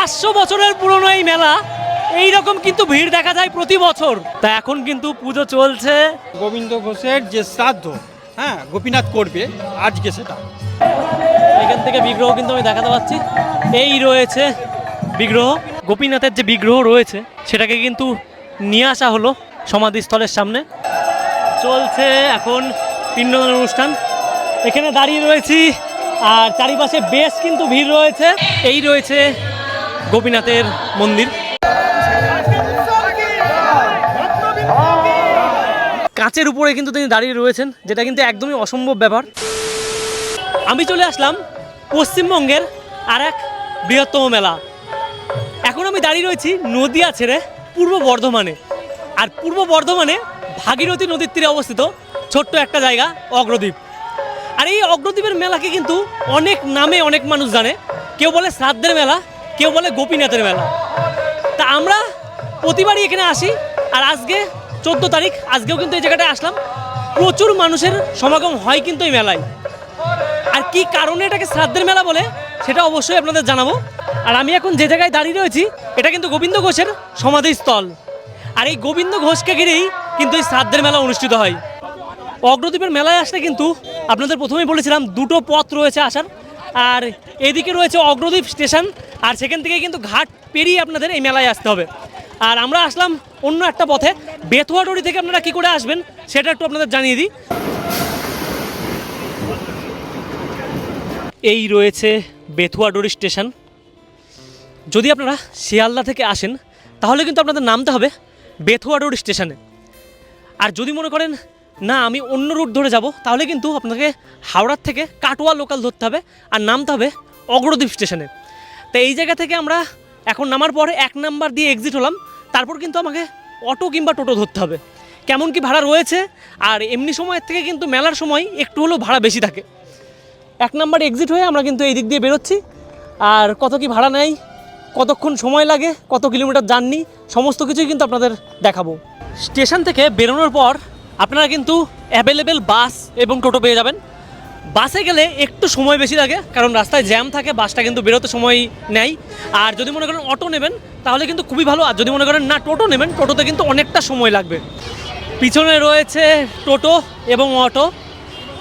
500 বছরের পুরনো এই মেলা, এই রকম কিন্তু ভিড় দেখা যায় প্রতি বছর। তা এখন কিন্তু পুজো চলছে। গোবিন্দ ঘোষের যে শ্রাদ্ধ, হ্যাঁ, গোপীনাথ করবে আজকে সেটা। এখান থেকে বিগ্রহ কিন্তু আমি দেখাতে পাচ্ছি। এই রয়েছে বিগ্রহ, গোপীনাথের যে বিগ্রহ রয়েছে সেটাকে কিন্তু নিয়ে আসা হলো সমাধিস্থলের সামনে। চলছে এখন পিণ্ডদান অনুষ্ঠান। এখানে দাঁড়িয়ে রয়েছি আর চারিপাশে বেশ কিন্তু ভিড় রয়েছে। এই রয়েছে গোপীনাথের মন্দির। কাঁচের উপরে কিন্তু তিনি দাঁড়িয়ে রয়েছেন, যেটা কিন্তু একদমই অসম্ভব ব্যাপার। আমি চলে আসলাম পশ্চিমবঙ্গের আর এক বৃহত্তম মেলা। এখন আমি দাঁড়িয়ে রয়েছি নদিয়া ছেড়ে পূর্ব বর্ধমানে। আর পূর্ব বর্ধমানে ভাগীরথী নদীর তীরে অবস্থিত ছোট্ট একটা জায়গা অগ্রদ্বীপ। আর এই অগ্রদ্বীপের মেলাকে কিন্তু অনেক নামে অনেক মানুষ জানে। কেউ বলে শ্রাদ্ধের মেলা, কেউ বলে গোপীনাথের মেলা। তা আমরা প্রতিবারই এখানে আসি। আর আজকে 14 তারিখ, আজকেও কিন্তু এই জায়গাটায় আসলাম। প্রচুর মানুষের সমাগম হয় কিন্তু এই মেলায়। আর কি কারণে এটাকে শ্রাদ্ধের মেলা বলে সেটা অবশ্যই আপনাদের জানাবো। আর আমি এখন যে জায়গায় দাঁড়িয়ে রয়েছি এটা কিন্তু গোবিন্দ ঘোষের সমাধিস্থল। আর এই গোবিন্দ ঘোষকে ঘিরেই কিন্তু এই শ্রাদ্ধের মেলা অনুষ্ঠিত হয়। অগ্রদ্বীপের মেলায় আসলে কিন্তু আপনাদের প্রথমেই বলেছিলাম দুটো পথ রয়েছে আসার। আর এদিকে রয়েছে অগ্রদ্বীপ স্টেশন, আর সেখান থেকে কিন্তু ঘাট পেরিয়ে আপনাদের এই মেলায় আসতে হবে। আর আমরা আসলাম অন্য একটা পথে, বেথুয়াডুরি থেকে আপনারা কী করে আসবেন সেটা একটু আপনাদের জানিয়ে দিই। এই রয়েছে বেথুয়াডুরি স্টেশন। যদি আপনারা শিয়ালদা থেকে আসেন তাহলে কিন্তু আপনাদের নামতে হবে বেথুয়াডুরি স্টেশনে। আর যদি মনে করেন না আমি অন্য রুট ধরে যাব, তাহলে কিন্তু আপনাকে হাওড়ার থেকে কাটোয়া লোকাল ধরতে হবে আর নামতে হবে অগ্রদ্বীপ স্টেশনে। তো এই জায়গা থেকে আমরা এখন নামার পরে 1 নাম্বার দিয়ে এক্সিট হলাম। তারপর কিন্তু আমাকে অটো কিংবা টোটো ধরতে হবে। কেমন কি ভাড়া রয়েছে, আর এমনি সময়ের থেকে কিন্তু মেলার সময় একটু হলেও ভাড়া বেশি থাকে। 1 নাম্বার এক্সিট হয়ে আমরা কিন্তু এই দিক দিয়ে বেরোচ্ছি। আর কত কি ভাড়া নেয়, কতক্ষণ সময় লাগে, কত কিলোমিটার জার্নি, সমস্ত কিছুই কিন্তু আপনাদের দেখাবো। স্টেশন থেকে বেরোনোর পর আপনারা কিন্তু অ্যাভেলেবেল বাস এবং টোটো পেয়ে যাবেন। বাসে গেলে একটু সময় বেশি লাগে, কারণ রাস্তায় জ্যাম থাকে, বাসটা কিন্তু বেরোতে সময় নেয়। আর যদি মনে করেন অটো নেবেন তাহলে কিন্তু খুবই ভালো। আর যদি মনে করেন না টোটো নেবেন, টোটোতে কিন্তু অনেকটা সময় লাগবে। পিছনে রয়েছে টোটো এবং অটো,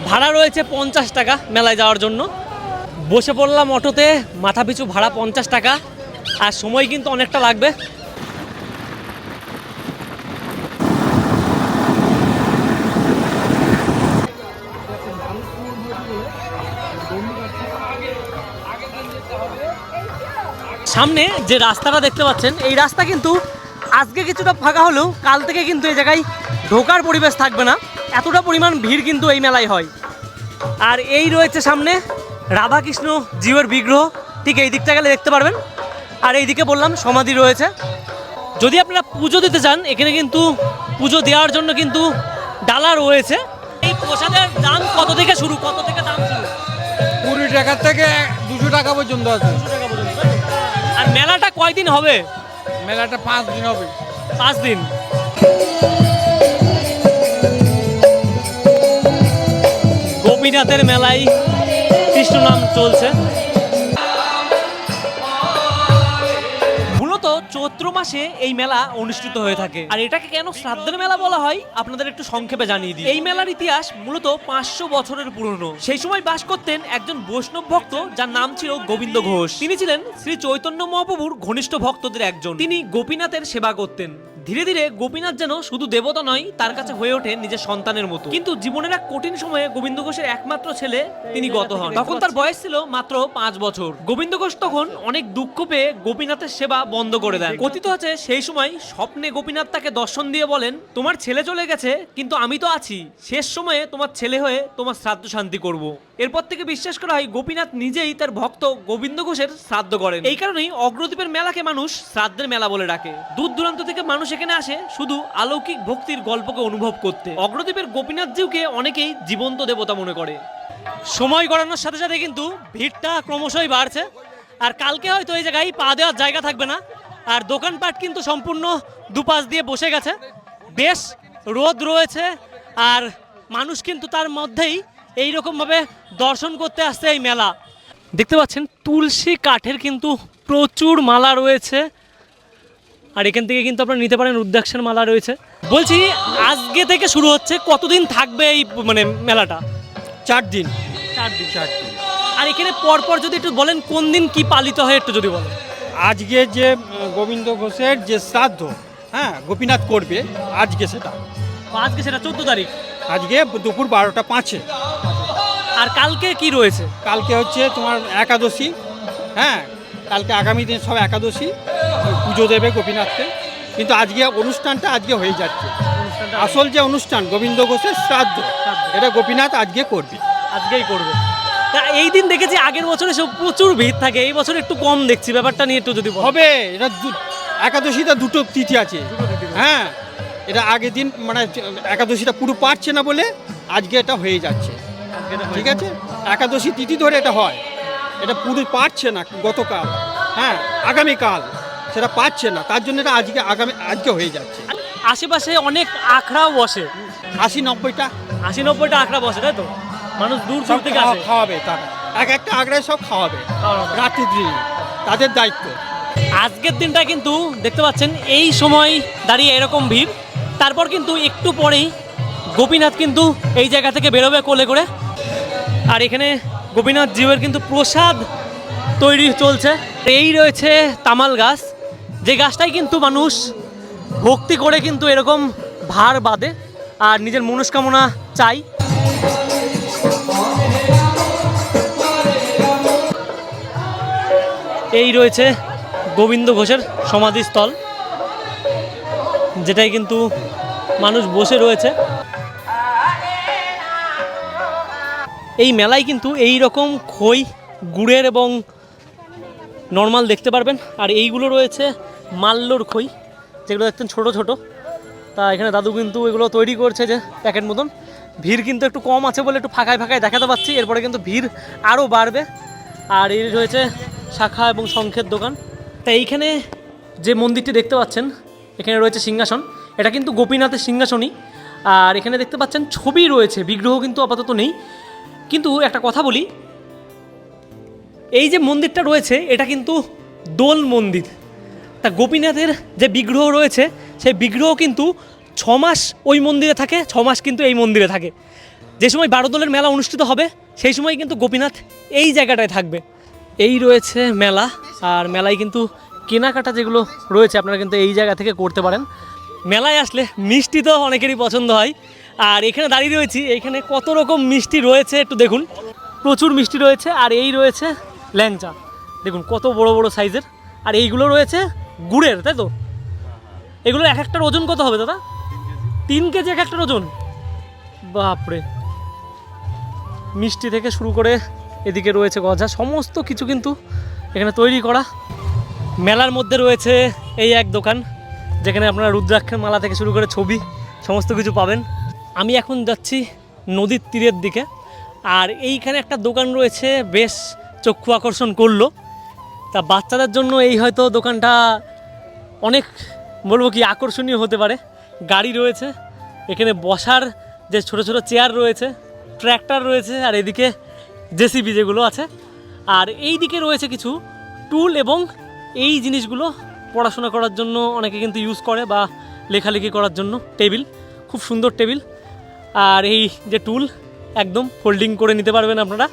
ভাড়া রয়েছে 50 টাকা মেলায় যাওয়ার জন্য। বসে পড়লাম অটোতে, মাথা পিছু ভাড়া 50 টাকা, আর সময় কিন্তু অনেকটা লাগবে। সামনে যে রাস্তাটা দেখতে পাচ্ছেন, এই রাস্তা কিন্তু আজকে কিছুটা ফাঁকা হলেও কাল থেকে কিন্তু এই জায়গায় ঢোকার পরিবেশ থাকবে না, এতটা পরিমাণ ভিড় কিন্তু এই মেলায় হয়। আর এই রয়েছে সামনে রাধাকৃষ্ণ জিউয়ের বিগ্রহ, ঠিক এই দিকটা গেলে দেখতে পারবেন। আর এইদিকে বললাম সমাধি রয়েছে। যদি আপনারা পুজো দিতে চান, এখানে কিন্তু পুজো দেওয়ার জন্য কিন্তু ডালা রয়েছে। এই প্রসাদের দাম কত থেকে শুরু, কত থেকে দাম শুরু? 20 টাকা থেকে 200 টাকা পর্যন্ত আছে। 200 টাকা পর্যন্ত। আর মেলাটা কয়দিন হবে? মেলাটা 5 দিন হবে। 5 দিন। গোপীনাথের মেলায় কৃষ্ণ নাম চলছে। মূলত চৈত্র মাসে এই মেলা অনুষ্ঠিত হয়ে থাকে। আর এটাকে কেন শ্রাদ্ধের মেলা বলা হয় আপনাদের একটু সংক্ষেপে জানিয়ে দিই। এই মেলার ইতিহাস মূলত 500 বছরের পুরনো। সেই সময় বাস করতেন একজন বৈষ্ণব ভক্ত, যার নাম ছিল গোবিন্দ ঘোষ। তিনি ছিলেন শ্রী চৈতন্য মহাপ্রভুর ঘনিষ্ঠ ভক্তদের একজন। তিনি গোপীনাথের সেবা করতেন। ধীরে ধীরে গোপীনাথ যেন শুধু দেবতা নয়, তার কাছে হয়ে ওঠে নিজের সন্তানের মতো। কিন্তু জীবনের এক কঠিন সময়ে গোবিন্দ ঘোষের একমাত্র ছেলে তিনি গত হন। তখন তার বয়স ছিল মাত্র 5 বছর। গোবিন্দ ঘোষ তখন অনেক দুঃখ পেয়ে গোপীনাথের সেবা বন্ধ করে দেন। কথিত আছে সেই সময় স্বপ্নে গোপীনাথ তাকে দর্শন দিয়ে বলেন, তোমার ছেলে চলে গেছে কিন্তু আমি তো আছি, শেষ সময়ে তোমার ছেলে হয়ে তোমার শ্রাদ্ধ শান্তি করব। এরপর থেকে বিশ্বাস করা হয় গোপীনাথ নিজেই তার ভক্ত গোবিন্দ ঘোষের শ্রাদ্ধ করেন। এই কারণেই অগ্রদ্বীপের মেলাকে মানুষ শ্রাদ্ধের মেলা বলে ডাকে। দূর দূরান্ত থেকে মানুষ এখানে আসে শুধু অলৌকিক ভক্তির গল্পকে অনুভব করতে। অগ্রদ্বীপের গোপীনাথ জিউকে অনেকেই জীবন্ত দেবতা মনে করে। সময় গড়ানোর সাথে সাথে কিন্তু ভিড়টা ক্রমশই বাড়ছে। আর কালকে হয়তো এই জায়গায় পা দেওয়ার জায়গা থাকবে না। আর দোকানপাট কিন্তু সম্পূর্ণ দুপাশ দিয়ে বসে গেছে, বেশ রোদ রয়েছে। আর মানুষ কিন্তু তার মধ্যেই এইরকমভাবে দর্শন করতে আসছে এই মেলা। দেখতে পাচ্ছেন তুলসী কাঠের কিন্তু প্রচুর মালা রয়েছে, আর এখান থেকে কিন্তু আপনারা নিতে পারেন রুদ্রাক্ষের মালা রয়েছে। বলছি আজকে থেকে শুরু হচ্ছে, কতদিন থাকবে এই মানে মেলাটা? 4 দিন। 4 দিন। আর এখানে পরপর যদি একটু বলেন কোন দিন কি পালিত হয় একটু যদি বলেন। আজকে যে গোবিন্দ ঘোষের যে শ্রাদ্ধ, হ্যাঁ, গোপীনাথ করবে আজকে সেটা। আজকে সেটা 14 তারিখ, আজকে দুপুর 12টা 5-এ। আর কালকে কি রয়েছে? কালকে হচ্ছে তোমার একাদশী, হ্যাঁ, কালকে আগামী দিন সব একাদশী, পুজো দেবে গোপীনাথকে। কিন্তু আজকে অনুষ্ঠানটা আজকে হয়ে যাচ্ছে। আসল যে অনুষ্ঠান গোবিন্দ ঘোষের শ্রাদ্ধ, এটা গোপীনাথ আজকে করবে। আজকেই করবে। তা এই দিন দেখেছি আগের বছরে সব প্রচুর ভিড় থাকে, এই বছর একটু কম দেখছি, ব্যাপারটা নিয়ে একটু যদি বলেন। হবে, এটা একাদশীটা দুটো তিথি আছে, হ্যাঁ, এটা আগের দিন মানে একাদশীটা পুরো পারছে না বলে আজকে এটা হয়ে যাচ্ছে, ঠিক আছে। একাদশী তিথি ধরে এটা হয়, এটা পুরো পারছে না গতকাল, হ্যাঁ, আগামীকাল সেটা পাচ্ছে না, তার জন্য এটা আজকে হয়ে যাচ্ছে। আশেপাশে অনেক আখড়াও বসে, 80-90টা 80-90টা আখড়া বসে, তাই তো? মানুষ দূর দূর থেকে আসে। খাওয়াবে তারা, একটা আগ্রায় সব খাওয়াবে রাত্রি দিন, তাদের দায়িত্ব। আজকের দিনটা কিন্তু দেখতে পাচ্ছেন এই সময় দাঁড়িয়ে এরকম ভিড়, তারপর কিন্তু একটু পরেই গোপীনাথ কিন্তু এই জায়গা থেকে বেরোবে কোলে করে। আর এখানে গোপীনাথ জীবের কিন্তু প্রসাদ তৈরি চলছে। এই রয়েছে তামাল গাছ, যে গাছটাই কিন্তু মানুষ ভক্তি করে কিন্তু এরকম ভার বাঁধে আর নিজের মনস্কামনা চাই। এই রয়েছে গোবিন্দ ঘোষের সমাধিস্থল, যেটাই কিন্তু মানুষ বসে রয়েছে। এই মেলায় কিন্তু এই রকম খই, গুড়ের এবং নর্মাল দেখতে পারবেন। আর এইগুলো রয়েছে মাল্যর খই, যেগুলো দেখতেন ছোট ছোট। তা এখানে দাদু কিন্তু এগুলো তৈরি করছে যে প্যাকেট মতন। ভিড় কিন্তু একটু কম আছে বলে একটু ফাঁকায় ফাঁকায় দেখাতে পাচ্ছি, এরপরে কিন্তু ভিড় আরও বাড়বে। আর এই রয়েছে শাখা এবং শঙ্খের দোকান। তা এইখানে যে মন্দিরটি দেখতে পাচ্ছেন, এখানে রয়েছে সিংহাসন, এটা কিন্তু গোপীনাথের সিংহাসনই। আর এখানে দেখতে পাচ্ছেন ছবি রয়েছে, বিগ্রহ কিন্তু আপাতত নেই। কিন্তু একটা কথা বলি, এই যে মন্দিরটা রয়েছে এটা কিন্তু দোল মন্দির। তা গোপীনাথের যে বিগ্রহ রয়েছে সেই বিগ্রহ কিন্তু 6 মাস ওই মন্দিরে থাকে, 6 মাস কিন্তু এই মন্দিরে থাকে। যে সময় 12 দোলের মেলা অনুষ্ঠিত হবে সেই সময় কিন্তু গোপীনাথ এই জায়গাটায় থাকবে। এই রয়েছে মেলা, আর মেলায় কিন্তু কেনাকাটা যেগুলো রয়েছে আপনারা কিন্তু এই জায়গা থেকে করতে পারেন। মেলায় আসলে মিষ্টি তো অনেকেরই পছন্দ হয়, আর এখানে দাঁড়িয়ে রয়েছি, এইখানে কত রকম মিষ্টি রয়েছে একটু দেখুন, প্রচুর মিষ্টি রয়েছে। আর এই রয়েছে ল্যাংচা, দেখুন কত বড় বড় সাইজের। আর এইগুলো রয়েছে গুড়ের, তাই তো? এগুলো এক একটার ওজন কত হবে দাদা? 3 কেজি এক একটার ওজন? বাপরে। মিষ্টি থেকে শুরু করে এদিকে রয়েছে গজা, সমস্ত কিছু কিন্তু এখানে তৈরি করা। মেলার মধ্যে রয়েছে এই এক দোকান, যেখানে আপনারা রুদ্রাক্ষের মালা থেকে শুরু করে ছবি সমস্ত কিছু পাবেন। আমি এখন যাচ্ছি নদীর তীরের দিকে, আর এইখানে একটা দোকান রয়েছে বেশ চক্ষু আকর্ষণ করলো। তা বাচ্চাদের জন্য এই হয়তো দোকানটা অনেক বলবো কি আকর্ষণীয় হতে পারে। গাড়ি রয়েছে, এখানে বসার যে ছোট ছোট চেয়ার রয়েছে, ট্র্যাক্টর রয়েছে, আর এদিকে জেসিবি যেগুলো আছে। আর এই দিকে রয়েছে কিছু টুল, এবং এই জিনিসগুলো পড়াশোনা করার জন্য অনেকে কিন্তু ইউজ করে, বা লেখালেখি করার জন্য। টেবিল, খুব সুন্দর টেবিল। আর এই যে টুল একদম ফোল্ডিং করে নিতে পারবেন আপনারা।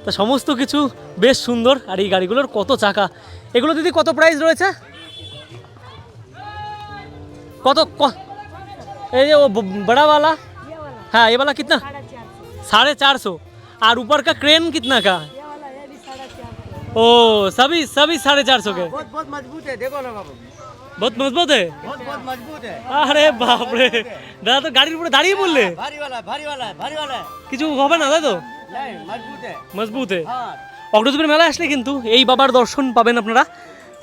তা সমস্ত কিছু বেশ সুন্দর। আর এই গাড়িগুলোর কত চাকা, এগুলো দিদি কত প্রাইস রয়েছে? কত এই যে ও बड़ा हाँ ये वाला कितना? 450। और ऊपर का क्रेन कितना का? ओ सभी 450 के। बहुत मजबूत है, देखो ना बाबू, बहुत मजबूत है। बहुत मजबूत है। আরে বাপরে, দাদা তো গাড়ির উপরে দাঁড়িয়ে বললে भारी वाला है, भारी वाला है, भारी वाला है। কিছু হবে না, তাই তো? नहीं, मजबूत है। মজবুত है। हाँ, অগ্রদ্বীপের মেলা আসলে কিন্তু এই বাবার দর্শন পাবেন আপনারা।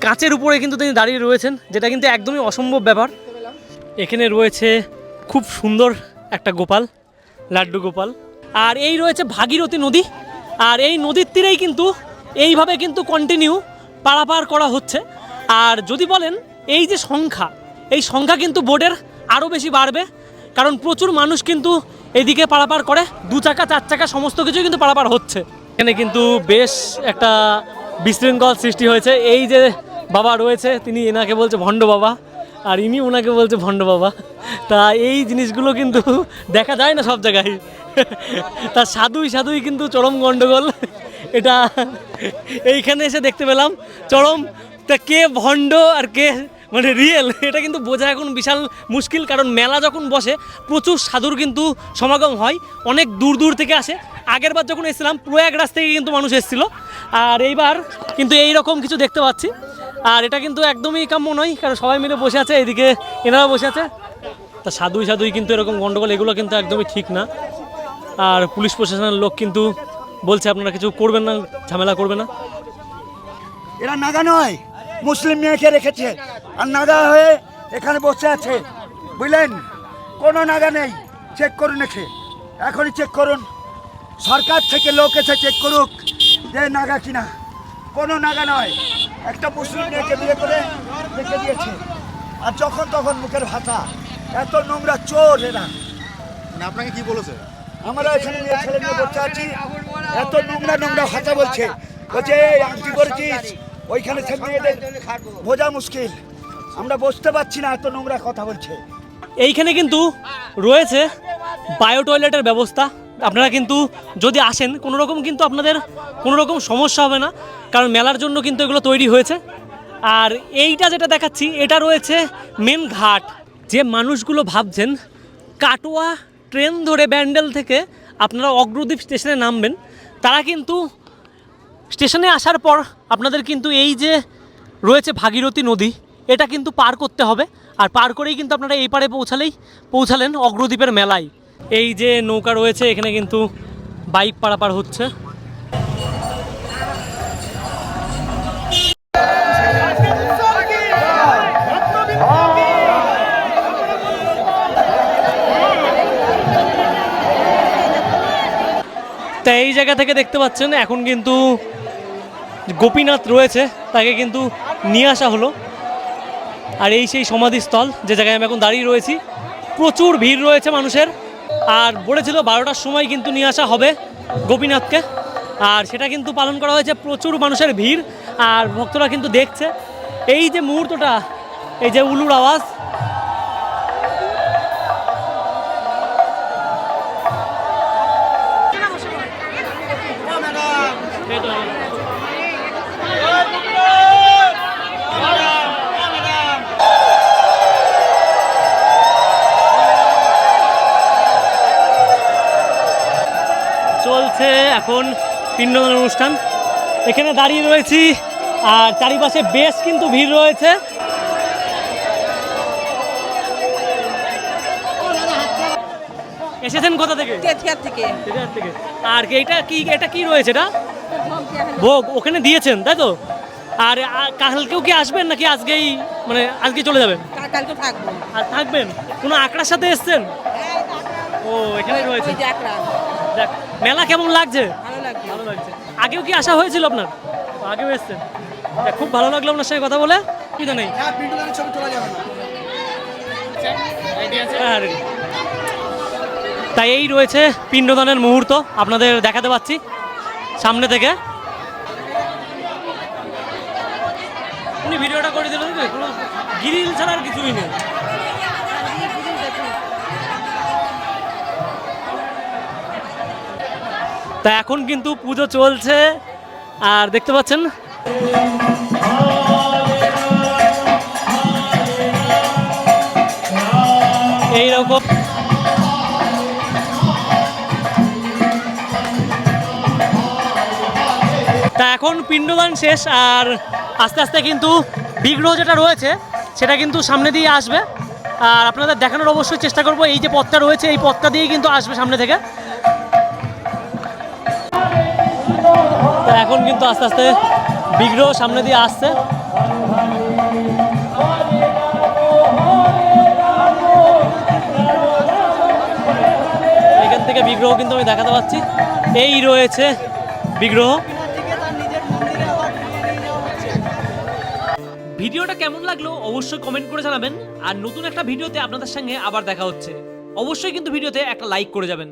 কাঁচের উপরে কিন্তু তিনি দাঁড়িয়ে রয়েছেন, যেটা কিন্তু একদমই অসম্ভব ব্যাপার। এখানে রয়েছে খুব সুন্দর একটা গোপাল, লাড্ডু গোপাল। আর এই রয়েছে ভাগীরথী নদী, আর এই নদীর তীরেই কিন্তু এইভাবে কিন্তু কন্টিনিউ পারাপার করা হচ্ছে। আর যদি বলেন এই যে সংখ্যা, এই সংখ্যা কিন্তু বোটের আরও বেশি বাড়বে, কারণ প্রচুর মানুষ কিন্তু এদিকে পারাপার করে, 2 চাকা 4 চাকা সমস্ত কিছু কিন্তু পারাপার হচ্ছে। এখানে কিন্তু বেশ একটা বিশৃঙ্খল সৃষ্টি হয়েছে। এই যে বাবা রয়েছে তিনি এনাকে বলছে ভণ্ড বাবা, আর ইনি ওনাকে বলছে ভণ্ড বাবা। তা এই জিনিসগুলো কিন্তু দেখা যায় না সব জায়গায়। তা সাধুই কিন্তু চরম গন্ডগোল এটা এইখানে এসে দেখতে পেলাম চরম। তা কে ভণ্ড আর কে মানে রিয়েল এটা কিন্তু বোঝা এখন বিশাল মুশকিল, কারণ মেলা যখন বসে প্রচুর সাধুর কিন্তু সমাগম হয়, অনেক দূর দূর থেকে আসে। আগের বার যখন এসেছিলাম প্রয়াগরাজ থেকে কিন্তু মানুষ এসেছিলো, আর এইবার কিন্তু এই রকম কিছু দেখতে পাচ্ছি। আর এটা কিন্তু একদমই কাম্য নয়, কারণ সবাই মিলে বসে আছে, এইদিকে এনারা বসে আছে। তা সাধুই কিন্তু এরকম গন্ডগোল এগুলো কিন্তু একদমই ঠিক না। আর পুলিশ প্রশাসনের লোক কিন্তু বলছে আপনারা কিছু করবেন না, ঝামেলা করবে না। এরা নাগা নয়, মুসলিম মেয়েকে রেখেছে আর নাগা হয়ে এখানে বসে আছে, বুঝলেন? কোনো নাগা নেই, চেক করুন একে, এখনই চেক করুন। সরকার থেকে লোক এসে চেক করুক যে নাগা কিনা। কোনো নাগা নয়, একটা মুসলিম মেয়েকে বিয়ে করে রেখে দিয়েছে, আর যখন তখন মুখের ভাষা, এত নোংরা চোর এরা। মানে আপনাকে কি বলেছে? আমরা এখানে মেয়ে ছেলে নিয়ে বসে আছি, এত নোংরা ভাষা বলছে, বলছে এই আংটি করেছিস, ওইখানে সে মেয়েদের বোঝা মুশকিল, আমরা বসতে পারছি না, এত নোংরা কথা বলছে। এইখানে কিন্তু রয়েছে বায়ো টয়লেটের ব্যবস্থা। আপনারা কিন্তু যদি আসেন কোনো রকম কিন্তু আপনাদের কোনো রকম সমস্যা হবে না, কারণ মেলার জন্য কিন্তু এগুলো তৈরি হয়েছে। আর এইটা যেটা দেখাচ্ছি এটা রয়েছে মেন ঘাট। যে মানুষগুলো ভাবছেন কাটোয়া ট্রেন ধরে ব্যান্ডেল থেকে আপনারা অগ্রদ্বীপ স্টেশনে নামবেন, তারা কিন্তু স্টেশনে আসার পর আপনাদের কিন্তু এই যে রয়েছে ভাগীরথী নদী, এটা কিন্তু পার করতে হবে। আর পার করেই কিন্তু আপনারা এই পারে পৌঁছালেন অগ্রদ্বীপের মেলায়। এই যে নৌকা রয়েছে এখানে কিন্তু বাইক পারাপার হচ্ছে। তা এই জায়গা থেকে দেখতে পাচ্ছেন এখন কিন্তু গোপীনাথ রয়েছে, তাকে কিন্তু নিয়ে আসা হলো। আর এই সেই সমাধিস্থল যে জায়গায় আমি এখন দাঁড়িয়ে রয়েছি, প্রচুর ভিড় রয়েছে মানুষের। আর বলেছিল 12টার সময় কিন্তু নিয়ে আসা হবে গোপীনাথকে, আর সেটা কিন্তু পালন করা হয়েছে। প্রচুর মানুষের ভিড় আর ভক্তরা কিন্তু দেখছে এই যে মুহূর্তটা, এই যে উলুর আওয়াজ। চলছে এখন পিণ্ডদান অনুষ্ঠান, এখানে দাঁড়িয়ে রয়েছি আর চারিপাশে বেশ কিন্তু ভিড় রয়েছে। এসেছেন কোথা থেকে? তেথিয়ার থেকে। তেথিয়ার থেকে। আর এটা কি রয়েছে? এটা ভোগ ওখানে দিয়েছেন তাই তো? আর কালকেও কি আসবেন নাকি আজকেই মানে আজকে চলে যাবেন? কালকে থাকবো। আর থাকবেন? কোনো আঁকড়ার সাথে এসছেন? ও এখানে রয়েছে। ওই যে আকড়া। দেখ মেলা কেমন লাগছে? ভালো লাগছে। ভালো লাগছে। আগেও কি আসা হয়েছিল আপনার? আগেও এসছেন? দেখ, খুব ভালো লাগলো আপনার সঙ্গে কথা বলে। অসুবিধা নেই। হ্যাঁ, ready। তাই এই রয়েছে পিণ্ডদানের মুহূর্ত, আপনাদের দেখাতে পাচ্ছি সামনে থেকে। উনি ভিডিওটা করে দিলেন, কোনো গ্রিল ছাড়া আর কিছুই নেই। তা এখন কিন্তু পুজো চলছে আর দেখতে পাচ্ছেন এইরকম তা এখন পিণ্ডদান শেষ আর আস্তে আস্তে কিন্তু বিগ্রহ যেটা রয়েছে সেটা কিন্তু সামনে দিয়ে আসবে। আর আপনাদের দেখানোর অবশ্যই চেষ্টা করব, এই যে পথটা রয়েছে এই পথটা দিয়ে কিন্তু আসবে সামনে থেকে। তো এখন কিন্তু আস্তে আস্তে বিগ্রহ সামনে দিয়ে আসছে। এখান থেকে বিগ্রহ কিন্তু আমি দেখাতে পাচ্ছি, এই রয়েছে বিগ্রহ। ভিডিওটা কেমন লাগলো অবশ্যই কমেন্ট করে জানাবেন। আর নতুন একটা ভিডিওতে আপনাদের সঙ্গে আবার দেখা হচ্ছে। অবশ্যই কিন্তু ভিডিওতে একটা লাইক করে যাবেন।